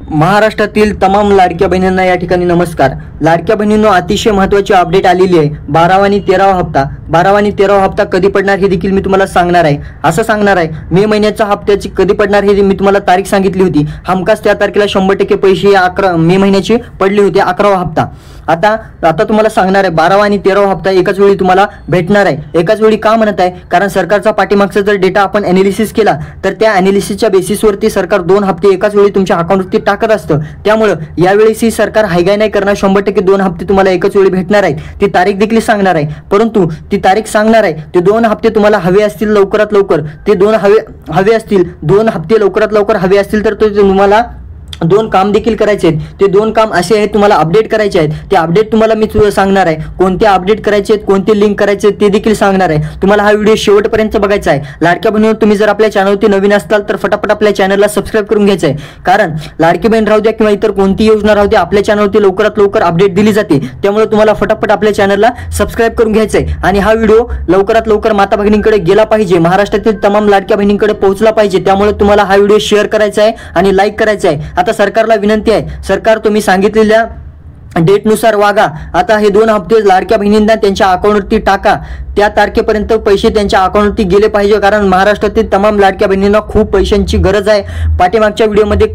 महाराष्ट्रातील तमाम लाडक्या बहिणींना या ठिकाणी नमस्कार। लाडक्या बहिणींनो, अतिशय महत्त्वाची अपडेट आलेली आहे। 12वा आणि 13वा हप्ता 12वा आणि 13वा हप्ता कधी पडणार हे देखील मी तुम्हाला सांगणार आहे। असं सांगणार आहे, मे महिन्याच्या हप्त्याची कधी पडणार हे मी तुम्हाला तारीख सांगितली होती। हमखास त्या तारखेला 100% पैसे मे महिन्याचे पडले होते, 11वा हप्ता। आता तुम्हाला सांगणार आहे 12वा आणि 13वा हप्ता एकाच वेळी तुम्हाला भेटणार आहे। एकाच वेळी का म्हणत आहे? कारण सरकारचा पाठीमागचा जर डेटा आपण एनालिसिस केला तर त्या एनालिसिसच्या बेसिसवरती सरकार 2 हप्ते एकाच वेळी तुमच्या अकाउंटवरती टाकत असतं। त्यामुळे यावेळेस ही सरकार हायगाय नाही करणार, 100% 2 हप्ते तुम्हाला एकाच वेळी भेटणार आहेत। ती तारीख देखील सांगणार आहे, परंतु ती तारीख सांगणार आहे ते 2 हप्ते तुम्हाला हवे असतील लवकरात लवकर, ते 2 हवे असतील, 2 हप्ते लवकरात लवकर हवे असतील तर तुम्हाला 2 काम देखील करायचे आहेत। ते 2 काम असे आहेत, तुम्हाला अपडेट करायचे आहेत। ते अपडेट तुम्हाला मी सांगणार आहे, कोणते अपडेट करायचे आहेत, कोणते लिंक करायचे ते देखील सांगणार आहे। तुम्हाला हा व्हिडिओ शेवटपर्यंत बघायचा आहे। लाडक्या बहिणींनो, तुम्ही जर आपल्या चॅनलवरती नवीन असाल तर फटाफट आपल्या चॅनलला सबस्क्राइब करून घ्यायचं आहे। कारण लाडकी बहीण राहू द्या किंवा इतर कोणती योजना राहू द्या, आपल्या चॅनलवरती लवकरात लवकर अपडेट दिली जाते। त्यामुळे तुम्हाला फटाफट आपल्या चॅनलला सबस्क्राइब करून घ्यायचं आहे आणि हा व्हिडिओ लवकरात लवकर माता भगिनींकडे गेला पाहिजे, महाराष्ट्रातील तमाम लाडक्या बहिणींकडे पोहोचला पाहिजे। त्यामुळे तुम्हाला हा व्हिडिओ शेअर करायचा आहे आणि लाईक करायचा आहे। आता सरकारला विनंती आहे, सरकार तुम्ही सांगितलेल्या डेटनुसार वागा। आता हे 2 हप्ते लाडक्या बहिणींना त्यांच्या अकाउंटवरती टाका, त्या तारखेपर्यंत पैसे त्यांच्या अकाउंटवरती गेले पाहिजे। कारण महाराष्ट्रातील तमाम लाडक्या बहिणींना खूप पैशांची गरज आहे। पाठीमागच्या व्हिडिओमध्ये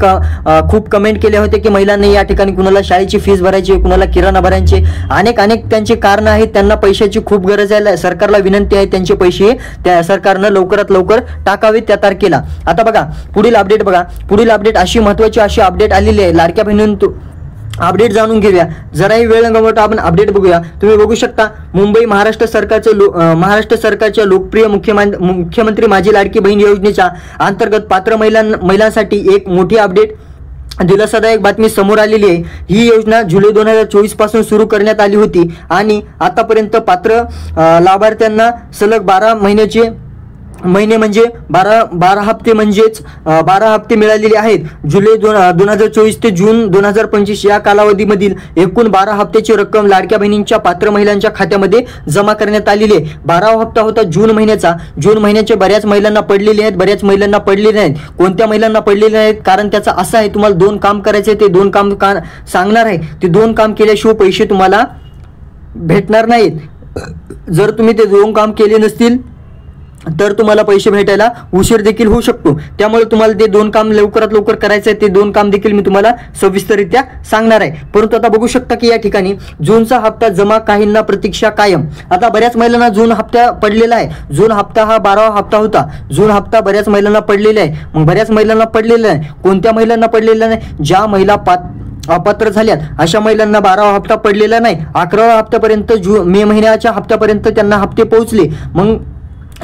खूप कमेंट केले होते की महिलांनी या ठिकाणी कुणाला शाळेची फीस भरायची, कुणाला किराणा भरायचे, अनेक त्यांची कारणं आहेत। त्यांना पैशाची खूप गरज आहे। सरकारला विनंती आहे त्यांचे पैसे त्या सरकारनं लवकरात लवकर टाकावे त्या तारखेला। आता बघा पुढील अपडेट, बघा पुढील अपडेट अशी महत्त्वाची अशी अपडेट आलेली आहे। लाडक्या बहिणींनो, अपडेट जाणून घेऊया, जराही वेळ न घालवता आपण अपडेट बघूया। तुम्ही बघू शकता, मुंबई महाराष्ट्र सरकारच्या लोकप्रिय मुख्यमंत्री माझी लाडकी बहीण योजनेच्या अंतर्गत पात्र महिलांसाठी एक मोठी अपडेट दिलासादायक बातमी समोर आलेली आहे। ही योजना जुलै 2024 पासून सुरू करण्यात आली होती आणि आतापर्यंत पात्र लाभार्थ्यांना सलग 12 महिने म्हणजे 12 हप्ते म्हणजेच 12 हप्ते मिळालेले आहेत। जुलै 2024 ते जून 2025 या कालावधीमधील एकूण 12 हप्त्याची रक्कम लाडक्या बहिणींच्या पात्र महिलांच्या खात्यामध्ये जमा करण्यात आलेली आहे। 12वा हप्ता होता जून महिन्याचा। जून महिन्याचे बऱ्याच महिलांना पडलेले आहेत, बऱ्याच महिलांना पडलेले नाहीत। कोणत्या महिलांना पडलेले नाहीत? कारण त्याचा असं आहे, तुम्हाला 2 काम करायचे, ते 2 काम सांगणार आहे। ते 2 काम केल्याशिवाय पैसे तुम्हाला भेटणार नाहीत। जर तुम्ही ते 2 काम केले नसतील तर तुम्हाला पैसे भेटायला उशीर देखील होऊ शकतो। त्यामुळे तुम्हाला ते 2 काम लवकरात लवकर करायचं आहे। ते 2 काम देखील मी तुम्हाला सविस्तररित्या सांगणार आहे। परंतु आता बघू शकता की या ठिकाणी जूनचा हप्ता जमा, काहींना प्रतीक्षा कायम। आता बऱ्याच महिलांना जून हप्ता पडलेला आहे। जून हप्ता हा 12वा हप्ता होता। जून हप्ता बऱ्याच महिलांना पडलेला आहे। मग बऱ्याच महिलांना पडलेला आहे, कोणत्या महिलांना पडलेला नाही? ज्या महिला अपात्र झाल्यात अशा महिलांना 12वा हप्ता पडलेला नाही। 11वा हप्त्यापर्यंत मे महिन्याच्या हप्त्यापर्यंत त्यांना हप्ते पोहोचले। मग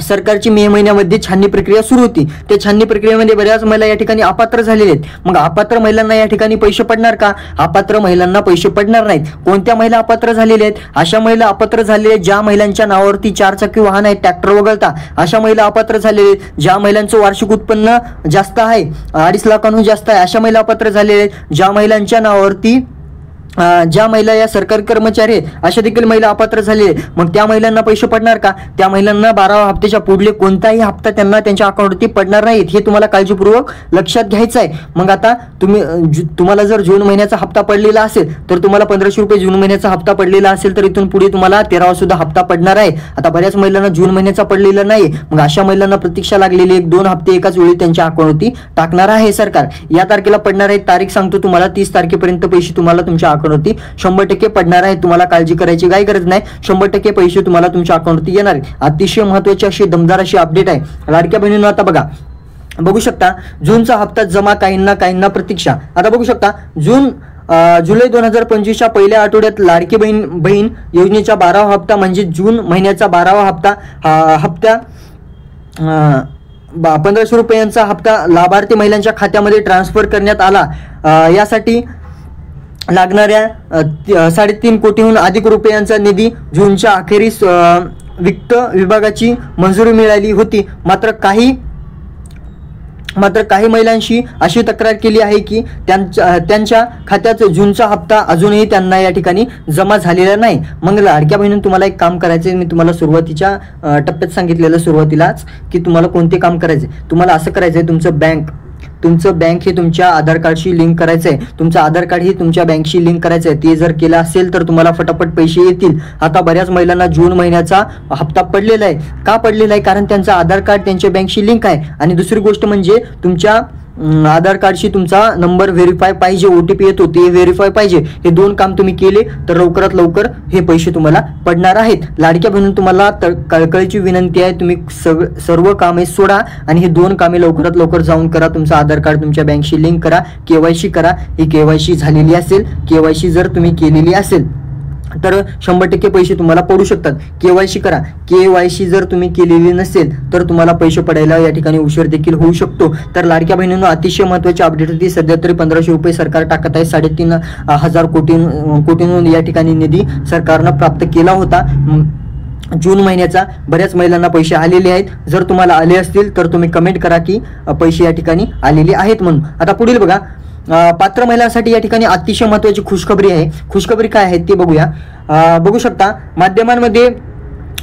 सरकारची मे महिन्यामध्ये छाननी प्रक्रिया सुरू होती। त्या छाननी प्रक्रियेमध्ये बऱ्याच महिला या ठिकाणी अपात्र झालेल्या आहेत। मग अपात्र महिलांना या ठिकाणी पैसे पडणार का? अपात्र महिलांना पैसे पडणार नाहीत। कोणत्या महिला अपात्र झालेल्या आहेत? अशा महिला अपात्र झालेल्या आहेत ज्या महिलांच्या नावावरती 4 चाकी वाहन आहे, ट्रॅक्टर वगळता अशा महिला अपात्र झालेल्या आहेत। ज्या महिलांचं वार्षिक उत्पन्न जास्त आहे, 2.5 लाखांहून जास्त आहे, अशा महिला अपात्र झालेल्या आहेत। ज्या महिलांच्या नावावरती ज्या महिला या सरकारी कर्मचारी आहेत अशा देखील महिला अपात्र झालेले। मग त्या महिलांना पैसे पडणार का? त्या महिलांना 12वा हप्त्याच्या पुढले कोणताही हप्ता त्यांना त्यांच्या अकाउंटवरती पडणार नाहीत। हे तुम्हाला काळजीपूर्वक लक्षात घ्यायचं आहे। मग आता तुम्हाला जर जून महिन्याचा हप्ता पडलेला असेल तर तुम्हाला 1500 रुपये जून महिन्याचा हप्ता पडलेला असेल तर इथून पुढे तुम्हाला 13वा सुद्धा हप्ता पडणार आहे। आता बऱ्याच महिलांना जून महिन्याचा पडलेला नाही, मग अशा महिलांना प्रतीक्षा लागलेली 2 हप्ते एकाच वेळी त्यांच्या अकाउंटवरती टाकणार आहे सरकार। या तारखेला पडणार आहे, तारीख सांगतो तुम्हाला, 30 तारखेपर्यंत पैसे तुम्हाला तुमच्या अकाउंटवरती 100% पडणार आहे। तुम्हाला काळजी करायची काही गरज नाही, 100% पैसे तुम्हाला तुमच्या अकाउंटवरती येणार आहे। अतिशय महत्त्वाची अशी दमदार अशी अपडेट आहे लाडक्या बहिणींनो। आता बघू शकता, जूनचा हप्ता जमा, काहींना प्रतीक्षा। आता बघू शकता, जुलै 2025च्या पहिल्या आठवड्यात लाडकी बहीण योजनेचा 12वा हप्ता म्हणजे जून महिन्याचा 12वा हप्ता 1500 रुपयांचा हप्ता लाभार्थी महिलांच्या खात्यामध्ये ट्रान्सफर करण्यात आला। यासाठी लागणाऱ्या 3.5 कोटीहून अधिक रुपयांचा निधी जूनच्या अखेरीस वित्त विभागाची मंजुरी मिळाली होती। मात्र काही महिलांशी अशी तक्रार केली आहे की त्यांच्या खात्यात जूनचा हप्ता अजूनही त्यांना या ठिकाणी जमा झालेला नाही। मग लाडक्या बहिणींनो, तुम्हाला एक काम करायचं आहे। मी तुम्हाला सुरुवातीच्या टप्प्यात सांगितलेलं सुरुवातीलाच की तुम्हाला कोणते काम करायचे। तुम्हाला असं करायचं आहे, तुमचं तुमचं बँक हे तुमच्या आधार कार्डशी लिंक करायचं आहे, तुमचं आधार कार्ड हे तुमच्या बँकशी लिंक करायचं आहे. ते जर केलं असेल तर तुम्हाला फटाफट पैसे येतील. आता बऱ्याच महिलांना जून महिन्याचा हप्ता पडलेला आहे. का पडलेला आहे? कारण त्यांचं आधार कार्ड त्यांच्या बँकशी लिंक आहे. आणि दुसरी गोष्ट म्हणजे तुमच्या आधार कार्डशी तुमचा नंबर व्हेरीफाय पाहिजे, OTP येतो ते व्हेरीफाय पाहिजे. हे 2 काम तुम्ही केले तर लवकरात लवकर हे पैसे तुम्हाला पडणार आहेत. लाडक्या बहिणींनो, तुम्हाला कळकळीची विनंती आहे, तुम्ही सर्व कामे सोडा आणि हे 2 कामे लवकरात लवकर जाऊन करा. तुमचं आधार कार्ड तुमच्या बँकशी लिंक करा, KYC करा. ही KYC झालेली असेल, KYC जर तुम्ही केलेली असेल तर 100% पैसे तुम्हाला पडू शकतात. KYC करा. KYC जर तुम्ही केलेली नसेल तर तुम्हाला पैसे पडायला या ठिकाणी उशीर देखील होऊ शकतो. तर लाडक्या बहिणींनो, अतिशय महत्त्वाची अपडेट होती. सध्या तरी 1500 रुपये सरकार टाकत आहे. 3,500 कोटींहून या ठिकाणी निधी सरकारनं प्राप्त केला होता जून महिन्याचा. बऱ्याच महिलांना पैसे आलेले आहेत. जर तुम्हाला आले असतील तर तुम्ही कमेंट करा की पैसे या ठिकाणी आलेले आहेत म्हणून. आता पुढील बघा, पात्र महिलांसाठी या ठिकाणी अतिशय महत्त्वाची खुशखबरी आहे. खुशखबरी काय आहे ते बघूया. बघू शकता, माध्यमांमध्ये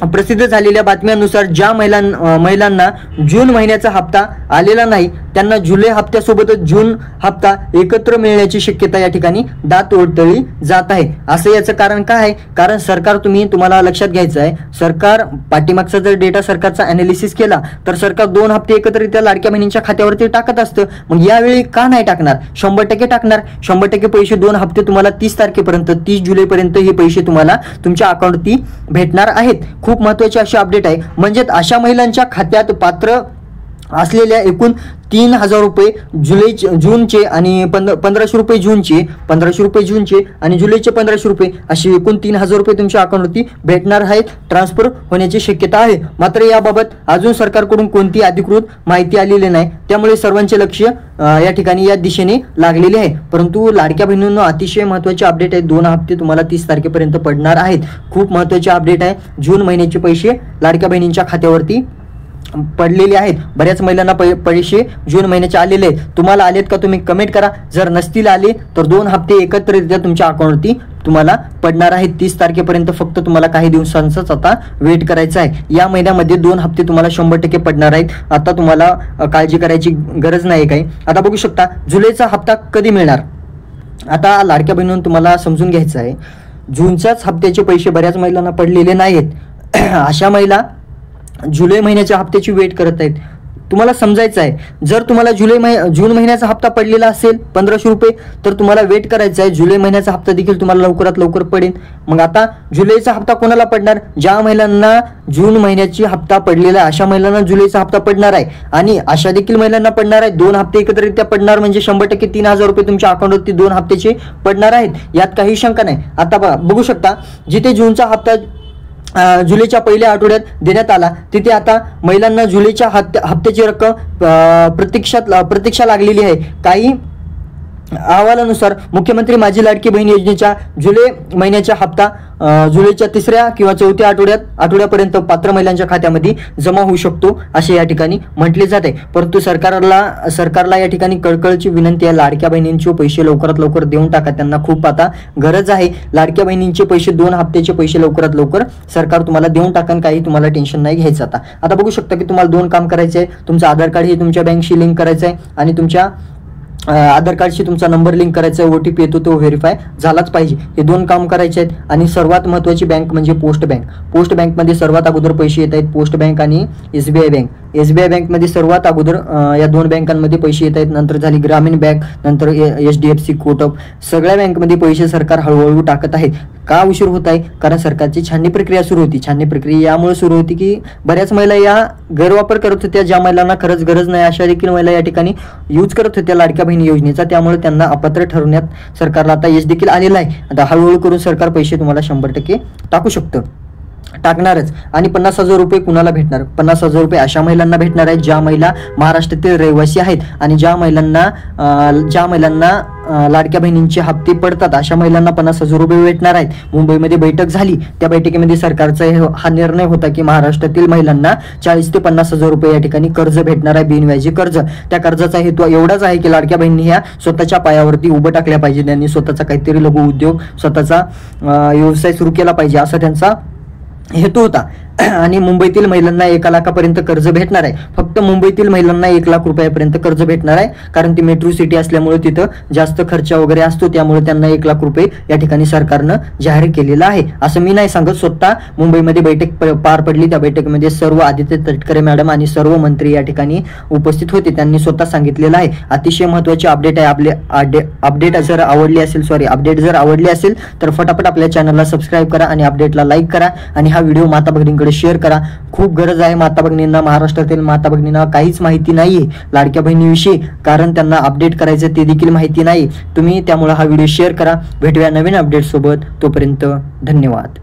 प्रसिद्ध झालेल्या बातम्यानुसार ज्या महिलांना जून महिन्याचा हप्ता आलेला नाही त्यांना जुलै हप्त्यासोबतच जून हप्ता एकत्र मिळण्याची शक्यता या ठिकाणी दाट ओढतळली जात आहे. असं याचं कारण काय आहे? कारण सरकार, तुम्हाला लक्षात घ्यायचं आहे, सरकार पाठीमागचा जर डेटा सरकारचा अनालिसिस केला तर सरकार 2 हप्ते एकत्रित लाडक्या बहिणींच्या खात्यावरती टाकत असतं. मग यावेळी का नाही टाकणार? 100% टाकणार. 100% पैसे 2 हप्ते तुम्हाला 30 तारखेपर्यंत 30 जुलैपर्यंत हे पैसे तुम्हाला तुमच्या अकाउंटवरती भेटणार आहेत. खूप महत्त्वाची अशी अपडेट आहे. म्हणजे अशा महिलांच्या खात्यात पात्र असलेल्या एकूण 3,000 रुपये जूनचे आणि 1,500 रुपये जूनचे, 1,500 रुपये जूनचे आणि जुलैचे 1,500 रुपये असे एकूण 3,000 रुपये तुमच्या अकाउंटवरती भेटणार आहेत. ट्रान्सफर होण्याची शक्यता आहे. मात्र याबाबत अजून सरकारकडून कोणती अधिकृत माहिती आलेली नाही. त्यामुळे सर्वांचे लक्ष या ठिकाणी या दिशेने लागलेले आहे. परंतु लाडक्या बहिणींनो, अतिशय महत्त्वाचे अपडेट आहे. 2 हप्ते तुम्हाला 30 तारखेपर्यंत पडणार आहेत. खूप महत्त्वाचे अपडेट आहे. जून महिन्याचे पैसे लाडक्या बहिणींच्या खात्यावरती पडलेले आहेत. बऱ्याच महिलांना पैसे जून महिन्याचे आलेले आहेत. तुम्हाला आलेत का? तुम्ही कमेंट करा. जर नसतील आले तर 2 हप्ते एकत्रितरित्या तुमच्या अकाउंटवरती तुम्हाला पडणार आहेत. 30 तारखेपर्यंत फक्त तुम्हाला काही दिवसांचाच आता वेट करायचा आहे. या महिन्यामध्ये 2 हप्ते तुम्हाला 100% पडणार आहेत. आता तुम्हाला काळजी करायची गरज नाही काही. आता बघू शकता, जुलैचा हप्ता कधी मिळणार? आता लाडक्या बहिणींनो, तुम्हाला समजून घ्यायचं आहे, जूनच्याच हप्त्याचे पैसे बऱ्याच महिलांना पडलेले नाहीत. अशा महिला जुलै महिन्याच्या हप्त्याची वेट करत आहेत. तुम्हाला समजायचं आहे, जर तुम्हाला जून महिन्याचा हप्ता पडलेला असेल 1,500 रुपये तर तुम्हाला वेट करायचं आहे. जुलै महिन्याचा हप्ता देखील तुम्हाला लवकरात लवकर पडेल. मग आता जुलैचा हप्ता कोणाला पडणार? ज्या महिलांना जून महिन्याची हप्ता पडलेला आहे अशा महिलांना जुलैचा हप्ता पडणार आहे. आणि अशा देखील महिलांना पडणार आहे. 2 हप्ते एकत्रितरित्या पडणार म्हणजे 100% 3,000 रुपये तुमच्या अकाउंटवरती 2 हप्त्याचे पडणार आहेत. यात काही शंका नाही. आता बघू शकता, जिथे जूनचा हप्ता जुलैच्या पहिल्या आठवड्यात देण्यात आला तिथे आता महिलांना जुलैच्या हप्त्याची रक्कम प्रतीक्षा लागलेली आहे. काही अहवालानुसार मुख्यमंत्री माझी लाडकी बहीण योजनेच्या जुलै महिन्याचा हप्ता जुलैच्या 3ऱ्या किंवा 4थ्या आठवड्यापर्यंत पात्र महिलांच्या खात्यामध्ये जमा होऊ शकतो असे या ठिकाणी म्हटले जाते. परंतु सरकारला या ठिकाणी कळकळीची विनंती आहे, लाडक्या बहिणींचे पैसे लवकरात लवकर देऊन टाका. त्यांना खूप आता गरज आहे. लाडक्या बहिणींचे पैसे 2 हप्त्याचे पैसे लवकरात लवकर सरकार तुम्हाला देऊन टाकन. काही तुम्हाला टेन्शन नाही घ्यायचं. आता बघू शकता की तुम्हाला 2 काम करायचे आहे. तुमचं आधार कार्ड हे तुमच्या बँकशी लिंक करायचं आहे आणि तुमच्या आधार कार्डशी तुमचा नंबर लिंक करायचा आहे. OTP येतो तो व्हेरीफाय झालाच पाहिजे. हे 2 काम करायचे आहेत. आणि सर्वात महत्त्वाची बँक म्हणजे पोस्ट बँक. पोस्ट बँकमध्ये सर्वात अगोदर पैसे येत आहेत. पोस्ट बँक आणि SBI बँक. SBI बँकमध्ये सर्वात अगोदर या 2 बँकांमध्ये पैसे येत आहेत. नंतर झाली ग्रामीण बँक, नंतर HDFC, कोटक. सगळ्या बँकमध्ये पैसे सरकार हळूहळू टाकत आहे. का उशीर होत आहे? कारण सरकारची छाननी प्रक्रिया सुरू होती. छाननी प्रक्रिया यामुळे सुरू होती की बऱ्याच महिला या गैरवापर करत होत्या. ज्या महिलांना खरंच गरज नाही अशा देखील महिला या ठिकाणी यूज करत होत्या लाडक्या बहिणी योजनेचा. त्यामुळे त्यांना अपात्र ठरवण्यात सरकारला आता यश देखील आलेलं आहे. आता हळूहळू करून सरकार पैसे तुम्हाला 100% टाकू शकतं, टाकणारच. आणि 50,000 रुपये कुणाला भेटणार? 50,000 रुपये अशा महिलांना भेटणार आहेत ज्या महिला महाराष्ट्रातील रहिवासी आहेत आणि ज्या महिलांना लाडक्या बहिणींचे हप्ते पडतात अशा महिलांना 50,000 रुपये भेटणार आहेत. मुंबईमध्ये बैठक झाली. त्या बैठकीमध्ये सरकारचा हा निर्णय होता की महाराष्ट्रातील महिलांना 40,000 ते 50,000 रुपये या ठिकाणी कर्ज भेटणार आहे, बिनव्याजी कर्ज. त्या कर्जाचा हेतू एवढाच आहे की लाडक्या बहिणी ह्या स्वतःच्या पायावरती उभं टाकल्या पाहिजे. त्यांनी स्वतःचा काहीतरी लघु उद्योग, स्वतःचा व्यवसाय सुरू केला पाहिजे असा त्यांचा हेतू होता. आणि मुंबईतील महिलांना 1 लाखापर्यंत कर्ज भेटणार आहे. फक्त मुंबईतील महिलांना 1 लाख रुपयापर्यंत कर्ज भेटणार आहे, कारण ती मेट्रो सिटी असल्यामुळे तिथं जास्त खर्च वगैरे असतो, त्यामुळे त्यांना 1 लाख रुपये या ठिकाणी सरकारनं जाहीर केलेलं आहे. असं मी नाही सांगत, स्वतः मुंबईमध्ये बैठक पार पडली. त्या बैठकीमध्ये सर्व आदित्य तटकरे मॅडम आणि सर्व मंत्री या ठिकाणी उपस्थित होते. त्यांनी स्वतः सांगितलेलं आहे. अतिशय महत्त्वाची अपडेट आहे. आपले अपडेट जर आवडली असेल तर फटाफट आपल्या चॅनलला सबस्क्राईब करा आणि अपडेटला लाईक करा आणि हा व्हिडिओ माता भगिनींकडे शेअर करा. खूप गरज आहे माता भगिनींना, महाराष्ट्रातील माता भगिनींना काहीच माहिती नाहीये लाडक्या बहिणीविषयी, कारण त्यांना अपडेट करायचं ते देखील माहिती नाही. तुम्ही त्यामुळे हा व्हिडिओ शेअर करा. भेटूया नवीन अपडेट सोबत, तोपर्यंत धन्यवाद.